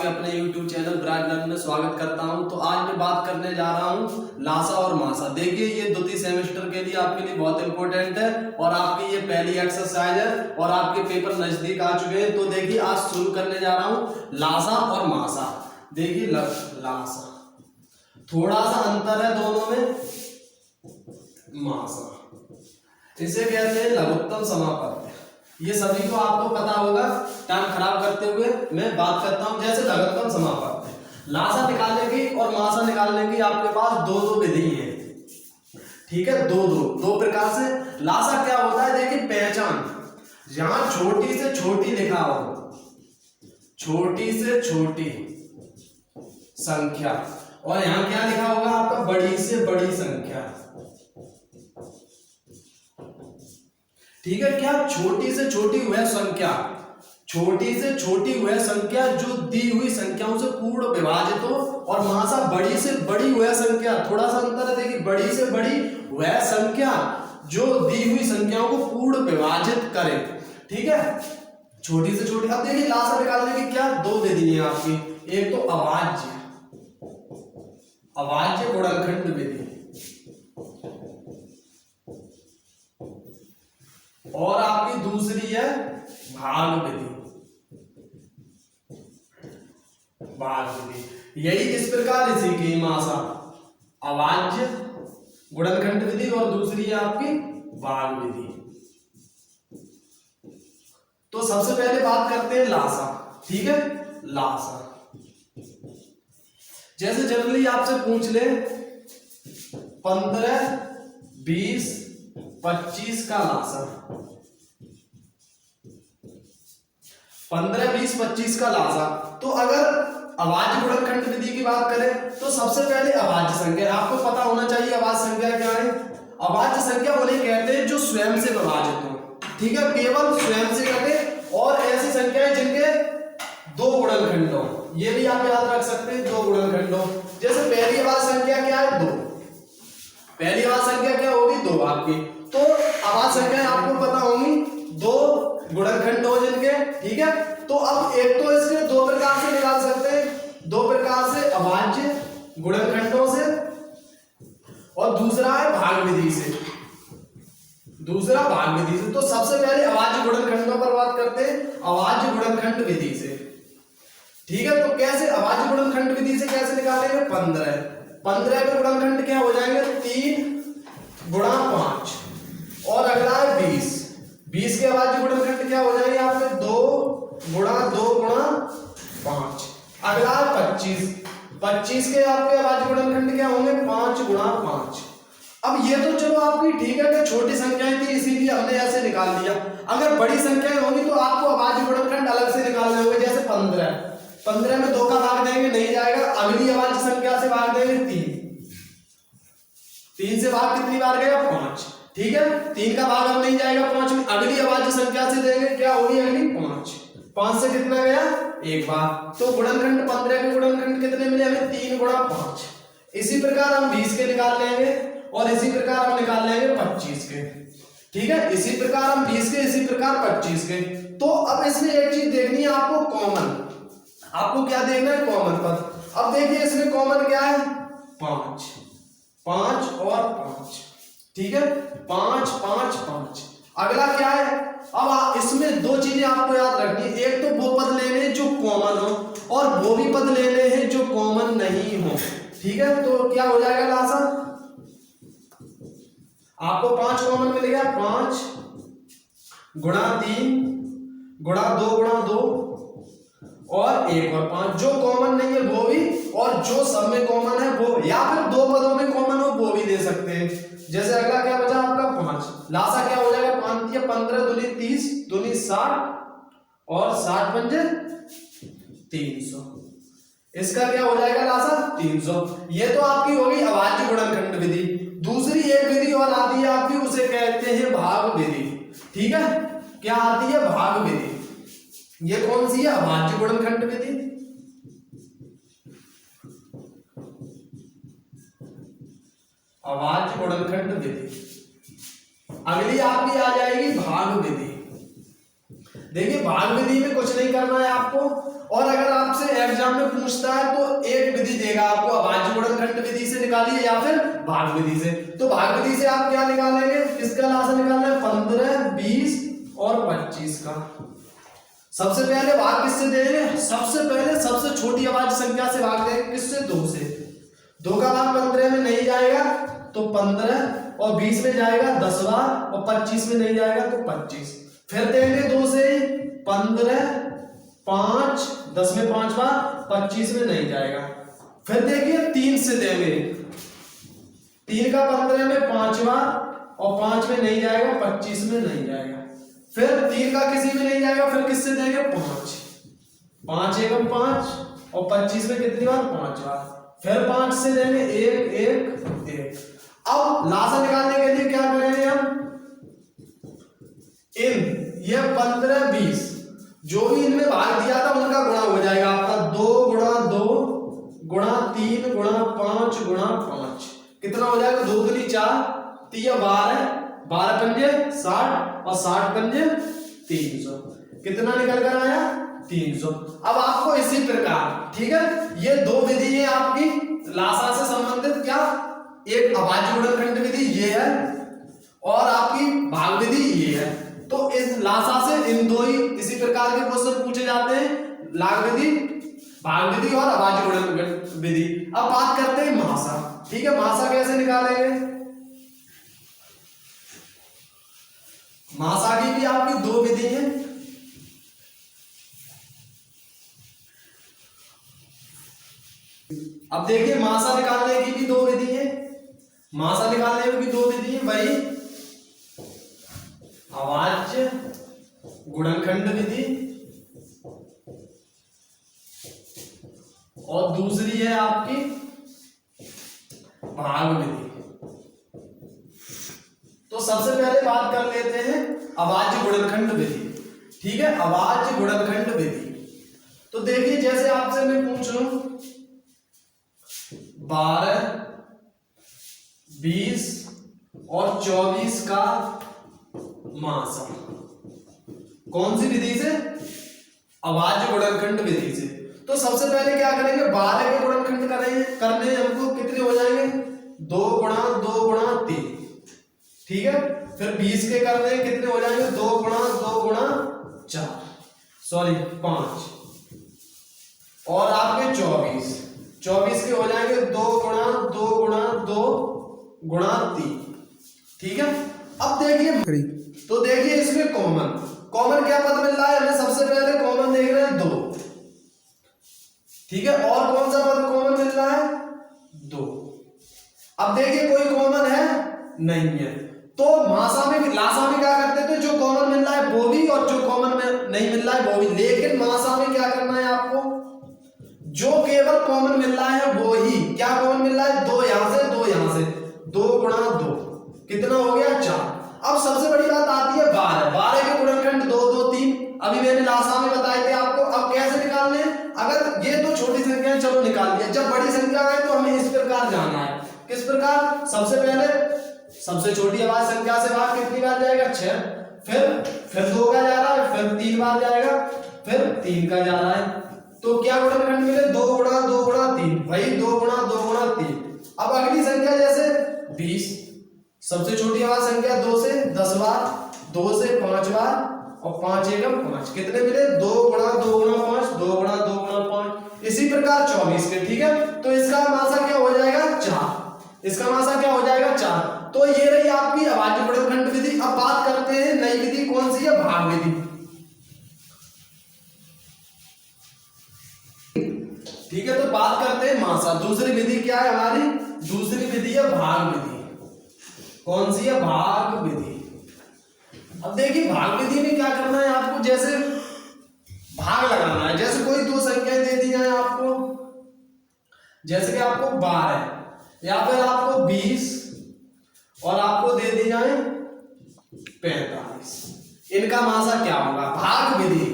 आपके अपने YouTube channel bright learn में स्वागत करता हूं। तो आज मैं बात करने जा रहा हूं लासा और मासा। देखिए ये द्वितीय सेमेस्टर के लिए आपके लिए बहुत इंपॉर्टेंट है और आपकी ये पहली एक्सरसाइज है और आपके पेपर नजदीक आ चुके हैं। तो देखिए आज शुरू करने जा रहा हूं लासा और मासा। देखिए लासा थोड़ा सा अंतर है दोनों में, मासा इसे कहते हैं लघुत्तम समापत्ति। ये सभी को आपको पता होगा। टाइम खराब करते हुए मैं बात करता हूं। जैसे लघुत्तम समापत्ति, लासा निकालने की और मासा निकालने की आपके पास दो विधि है, ठीक है। दो प्रकार से। लासा क्या होता है, देखिए पहचान, जहां छोटी से छोटी लिखा हो, छोटी से छोटी संख्या, और यहां क्या लिखा होगा आपका, बड़ी से बड़ी संख्या, ठीक है। क्या छोटी से छोटी वह संख्या, छोटी से छोटी वह संख्या जो दी हुई संख्याओं से पूर्ण विभाजित हो, और मासा बड़ी से बड़ी वह संख्या, थोड़ा सा अंतर है। देखिए बड़ी से बड़ी वह संख्या जो दी हुई संख्याओं को पूर्ण विभाजित करे, ठीक है, छोटी से छोटी। अब देखिए लासा निकालने की क्या दो विधि है आपकी। एक तो अभाज्य गुणनखंड विधि, और आपकी दूसरी है भाग विधि। यही इस प्रकार इसी की मासा अभाज्य गुणनखंड विधि और दूसरी है आपकी भाग विधि। तो सबसे पहले बात करते हैं लासा, ठीक है। लासा जैसे जनरली आपसे पूछ ले 15, 20, 25 का लासा, 15, 20, 25 का लासा। तो अगर अभाज्य गुणनखंड विधि की बात करें तो सबसे पहले अभाज्य संख्या आपको पता होना चाहिए। अभाज्य संख्या क्या है? अभाज्य संख्या उन्हें कहते हैं जो स्वयं से विभाजित हो, ठीक है, केवल स्वयं से कटे, और ऐसी संख्याएं जिनके दो गुणनखंड हो। ये भी आप याद रख सकते हैं, दो गुणनखंड हो। जैसे पहली अभाज्य संख्या क्या है, 2। पहली अभाज्य संख्या क्या होगी, 2 आपकी। तो अभाज्य संख्याएं आपको पता होंगी, दो गुणनखंड हो जिनके, ठीक है। तो अब एक तो इसके दो प्रकार से निकाल सकते हैं, दो प्रकार से, अभाज्य गुणनखंडों से, और दूसरा है भाग विधि से, दूसरा भाग विधि से। तो सबसे पहले अभाज्य गुणनखंडों पर बात करते हैं, अभाज्य गुणनखंड विधि से, ठीक है। तो कैसे अभाज्य गुणनखंड विधि से कैसे निकालेंगे, 15 के गुणनखंड क्या हो जाएंगे, 3 गुणा 5, और अगला है 20 के अभाज्य गुणनखंड क्या हो जाएंगे आपके, 2 गुणा 5। अगला है 25 के आपके अभाज्य गुणनखंड क्या होंगे, 5 गुणा 5। अब ये तो चलो आपकी ठीक है कि छोटी संख्याएं थी इसीलिए हमने ऐसे निकाल लिया। अगर बड़ी संख्याएं होंगी तो आपको अभाज्य गुणनखंड अलग से निकालने होंगे। जैसे 15 में 2 का भाग देंगे नहीं जाएगा, अगली अभाज्य संख्या से भाग देंगे 3 से भाग कितनी बार गया, 5, ठीक है। 3 का भाग अब नहीं जाएगा 5 में, अगली अभाज्य संख्या से देंगे, क्या होगी अगली, 5 से कितना गया, 1 बार। तो गुणनखंड 15 के गुणनखंड कितने मिले हमें, 3 गुणा 5। इसी प्रकार हम 20 के निकाल लेंगे, और इसी प्रकार हम निकाल लेंगे 25 के, ठीक है। इसी प्रकार हम 20 के, इसी प्रकार 25 के। तो अब इसमें एक चीज देखनी है आपको, कॉमन। आपको क्या देखना है, कॉमन पद। अब देखिए इसमें कॉमन क्या है, 5 और 5, ठीक है, 5, 5, 5। अगला क्या है, अब इसमें दो चीजें आपको याद रखनी है। एक तो वो पद लेने हैं जो कॉमन हो, और वो भी पद लेने हैं जो कॉमन नहीं हो, ठीक है। तो क्या हो जाएगा लासा, आपको 5 कॉमन मिल गया, 5 गुणा 3 गुणा 2 गुणा 2 और 1 और 5। जो कॉमन नहीं है वो भी, और जो सब में कॉमन है वो, या फिर दो पदों में कॉमन हो वो भी ले सकते हैं। जैसे अगला क्या बचा आपका, 5। लासा क्या हो जाएगा, 5 या 15 दूनी 30 दूनी 60, और 60 पंजे 300। इसका क्या हो जाएगा लासा, 300। ये तो आपकी होगी अभाज्य गुणनखंड विधि। दूसरी एक विधि और आती है आपकी, उसे कहते हैं भाग विधि, ठीक है। क्या आती है, भाग विधि। ये कौन सी है, अभाज्य गुणनखंड विधि। अभाज्य गुणनखंड विधि। अगली आपकी आ जाएगी भाग विधि। देखिए भाग विधि में कुछ नहीं करना है आपको, और अगर आपसे एग्जाम में पूछता है तो एक विधि देगा आपको, अभाज्य गुणनखंड विधि से निकालिए या फिर भाग विधि से। तो भाग विधि से आप क्या निकालेंगे, किसका लासा निकालना है, 15, 20 और 25 का। सबसे पहले भाग किससे देंगे, सबसे पहले सबसे छोटी अभाज्य संख्या से भाग देंगे, किससे, 2 से। 2 का भाग 15 में नहीं जाएगा तो 15, और 20 में जाएगा 10 बार, और 25 में नहीं जाएगा तो 25। फिर देंगे 2 से 15, 5, 10 में 5 बार, 25 में नहीं जाएगा। फिर देखिए 3 से देंगे, 3 का 15 में 5 बार, और 5 में नहीं जाएगा, 25 में नहीं जाएगा। फिर 3 का किसी में नहीं जाएगा, फिर किससे देंगे, 5, 5 एकम 5, और 25 में कितनी बार, 5 बार। फिर 5 से देंगे 1, 1, 1। अब लासा निकालने के लिए क्या करेंगे हम, ये 15, 20 जो भी इनमें भाग दिया था उनका गुणा हो जाएगा आपका, 2 गुणा 2 गुणा 3 गुणा 5 गुणा 5, कितना हो जाएगा, 2 दूनी 4, 3 12, 12 पंजे 60, और 60 पंजे 300, कितना निकल कर आया, 300। अब आपको इसी प्रकार, ठीक है, ये 2 विधि है आपकी लासा से संबंधित, क्या, एक अभाज्य गुणनखंड विधि ये है, और आपकी भाग विधि ये है। तो इस लासा से इन 2 ही इसी प्रकार के क्वेश्चन पूछे जाते हैं, लाग विधि, भाग विधि और अभाज्य गुणनखंड विधि। अब बात करते हैं महासा, ठीक है, महासा कैसे निकालेंगे, महासा की भी आपकी 2 विधि है। अब देखिए महासा निकालने की भी 2 विधि है, महासा निकालने की भी 2 विधि है, वही अभाज्य गुणनखंड विधि और दूसरी है आपकी भाग विधि। तो सबसे पहले बात कर लेते हैं अभाज्य गुणनखंड विधि, ठीक है, अभाज्य गुणनखंड विधि। तो देखिए जैसे आपसे मैं पूछ लूं 12, 20 और 24 का महासा, कौन सी विधि से, अभाज्य गुणनखंड विधि से। तो सबसे पहले क्या करेंगे, 12 के गुणनखंड करने हमको कितने हो जाएंगे, 2 गुणा 2 गुणा 3, ठीक है। फिर 20 के करने कितने हो जाएंगे, 2 गुणा 2 गुणा 4, सॉरी 5, और आपके 24 के हो जाएंगे 2 गुणा 2 गुणा 2 गुणा 3, ठीक है। अब देखिए, तो देखिए इसमें कॉमन क्या पद मिल रहा है हमें, सबसे पहले कॉमन देख रहे हैं 2, ठीक है, और कौन सा पद कॉमन मिल रहा है, 2। अब देखिए कोई कॉमन है नहीं है, तो महासा में, लासा में क्या करते थे, जो कॉमन मिल रहा है वो भी, और जो कॉमन में नहीं मिल रहा है वो भी। लेकिन महासा में क्या करना है आपको, जो केवल कॉमन मिल रहा है वो ही, क्या कॉमन मिल रहा है, 2 यहां से 2 यहां से, 2 गुणा 2 कितना हो गया, 4। अब सबसे बड़ी बात आती है 12 के गुणनखंड 2 2 3, अभी मैंने लासा में बताए थे आपको। अब कैसे निकालने हैं, अगर ये तो छोटी संख्या है चलो निकाल लिया, जब बड़ी संख्या है तो हमें इस प्रकार जाना है, किस प्रकार, सबसे पहले सबसे छोटी अभाज्य संख्या से भाग कितनी बार जाएगा, 6, फिर 2 का जा रहा है, फिर 3 बार जाएगा, फिर 3 का जा रहा है, तो क्या गुणनखंड मिले, 2 गुणा 2 गुणा 3, भाई 2 गुणा 2 गुणा 3। अब अगली संख्या जैसे 20, सबसे छोटी अभाज्य संख्या 2 से 10 बार, 2 से 5 बार, और 5 एकम 5, कितने मिले, 2 गुणा 2 गुणा 5, 2 गुणा 2 गुणा 5। इसी प्रकार 24 के, ठीक है, तो इसका मासा क्या हो जाएगा, 4, इसका मासा क्या हो जाएगा, 4। तो ये रही आपकी अभाज्य गुणनखंड विधि। अब बात करते हैं नई विधि, कौन सी है, भाग विधि, ठीक है। तो बात करते हैं मासा, दूसरी विधि क्या है हमारी, दूसरी विधि है भाग विधि। कौन सी है, भाग विधि। अब देखिए भाग विधि में क्या करना है आपको, जैसे भाग लगाना है, जैसे कोई 2 संख्याएं दे दी जाए आपको, जैसे कि आपको 12 या फिर आपको 20 और आपको दे दी जाए 45, इनका मासा क्या होगा, भाग विधि।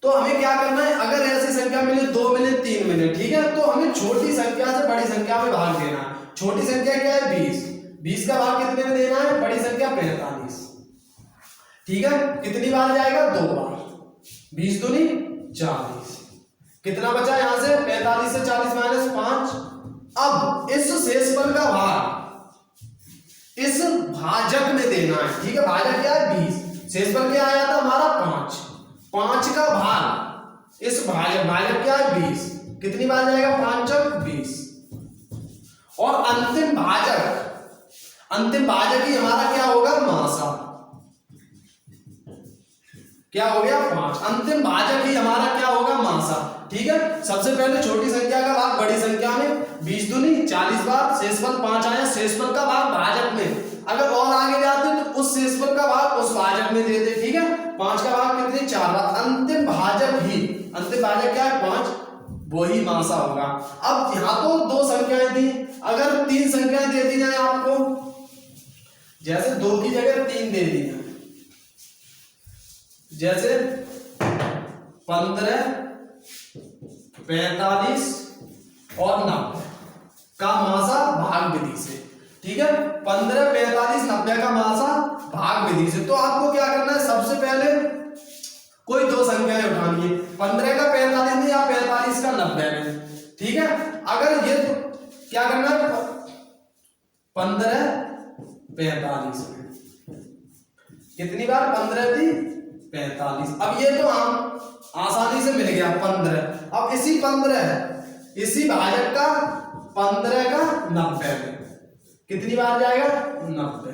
तो हमें क्या करना है, अगर ऐसी संख्या मिले, 2 मिले, 3 मिले, ठीक है, तो हमें छोटी संख्या से बड़ी संख्या में भाग देना है। छोटी संख्या क्या है, 20 का भाग कितने में देना है, बड़ी संख्या 45, ठीक है। कितनी बार जाएगा, 2 बार। 20 दूनी 40। कितना बचा यहां से 45 से 40 माइनस 5। अब इस शेषफल का भाग इस भाजक में देना है, ठीक है। भाजक क्या है 20, शेषफल क्या आया था हमारा 5, 5 का भाग इस भाजक, भाजक क्या है 20, कितनी बार जाएगा 5 चौक 20। और अंतिम भाजक ही हमारा क्या होगा मासा, क्या हो गया 5, अंतिम भाजक ही हमारा क्या होगा मासा, ठीक है। सबसे पहले छोटी संख्या का भाग बड़ी संख्या में 20 दूनी 40 बार, शेषफल 5 आया, शेषफल का भाग भाजक में, अगर और आगे जाते तो उस शेषफल का भाग उस भाजक में देते, ठीक है। 5 का भाग कितने 4 बार, अंतिम भाजक क्या है 5, वही मासा होगा। अब यहां तो 2 संख्याएं थी, अगर 3 संख्याएं दे दी जाए आपको, जैसे 2 की जगह 3 दे दी जाए, जैसे 15, 45 और 90 का मासा भाग विधि से, ठीक है। 15, 45, 90 का मासा भाग विधि से। तो आपको क्या करना है, सबसे पहले कोई 2 संख्याएं उठानी है, 15 का 45 में या 45 का 90 में, ठीक है। अगर ये तो क्या करना है 15, 45 में, कितनी बार 15 थी 45। अब ये तो हम आसानी से मिल गया 15। अब इसी भाजक का 15 का 90 में कितनी बार जाएगा 90,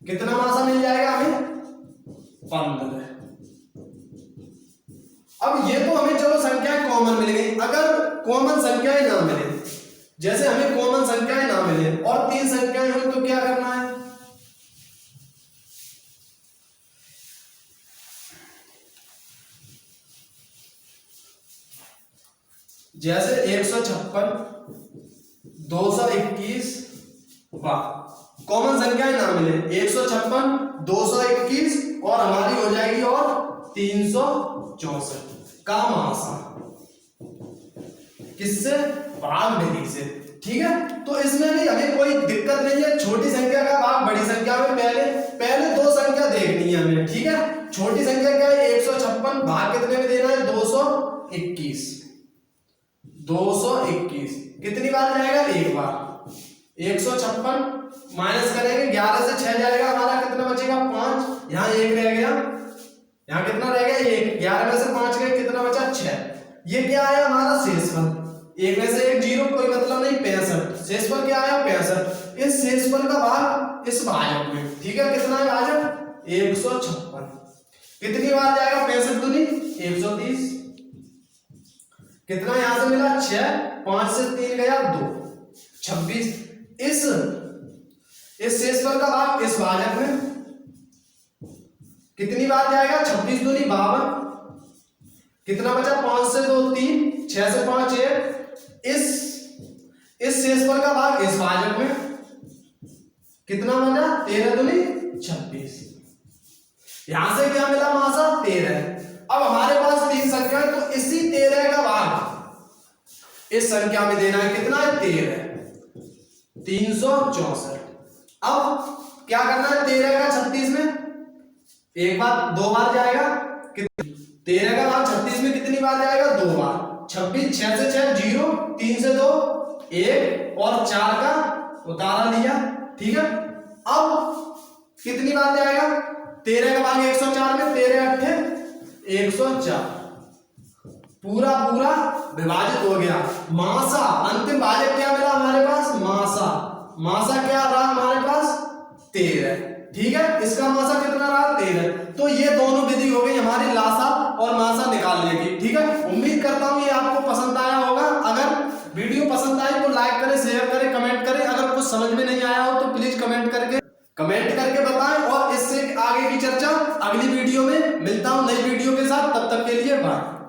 कितना मासा मिल जाएगा हमें 15। अब ये तो हमें चलो संख्याएं कॉमन मिल गई, अगर कॉमन संख्याएं ना मिले, जैसे हमें कॉमन संख्याएं ना मिले और 3 संख्याएं हो तो क्या करना है, जैसे 156, 221 कॉमन संख्याएं ना मिले, 156, 221 और हमारी हो जाएगी और 364 का मासा, किससे भाग विधि से, ठीक है। तो इसमें भी हमें कोई दिक्कत नहीं है, छोटी संख्या का भाग बड़ी संख्या में पहले 2 संख्या देखनी है हमें, ठीक है। छोटी संख्या क्या है 156, भाग कितने में देना है 221, 221 कितनी बार जाएगा 1 बार, 156 माइनस करेंगे 11 से 6 जाएगा हमारा, कितना बचेगा 5, यहाँ 1 रह गया, यहाँ कितना रह गया 1, 11 में से 5 गए, कितना बचा 6। ये क्या आया हमारा शेषफल, 1 में से 1 0, कोई मतलब नहीं 65, शेषफल क्या आया 65। इस शेषफल का भाग इस भाजक में, ठीक है। कितना है भाजक 156, कितनी बार जाएगा 65 दूनी 130, कितना यहां से मिला 6, 5 से 3 गया 2, 26। इस शेषफल का भाग इस भाजक में कितनी बार जाएगा 26 दूनी 52, कितना बचा 5 से 2 3, 6 से 5 1। इस शेषफल का भाग इस भाजक में कितना बचा 13 दूनी 26, यहां से क्या मिला मासा 13। अब हमारे पास 3 संख्या है, तो इसी 13 का भाग इस संख्या में देना है, कितना है 13, 364। अब क्या करना है 13 का 36 में 1 बार 2 बार जाएगा, 13 का भाग 36 में कितनी बार जाएगा 2 बार, 26, 6 से 6 0, 3 से 2 1 और 4 का उतारा लिया, ठीक है। अब कितनी बार जाएगा 13 का भाग 104 में, 13 8 104, पूरा विभाजित हो गया। मासा अंतिम भाजक क्या मिला हमारे पास मासा क्या रहा हमारे पास 13, ठीक है। इसका मासा कितना रहा 13। तो ये दोनों विधि हो गई हमारी लासा और मासा निकालने की, ठीक है। उम्मीद करता हूं ये आपको पसंद आया होगा। अगर वीडियो पसंद आई तो लाइक करें, शेयर करें, कमेंट करें। अगर कुछ समझ में नहीं आया हो तो प्लीज कमेंट करके बताएं। और इससे आगे की चर्चा अगली वीडियो में मिलता हूं नई वीडियो के साथ, तब तक के लिए बाय।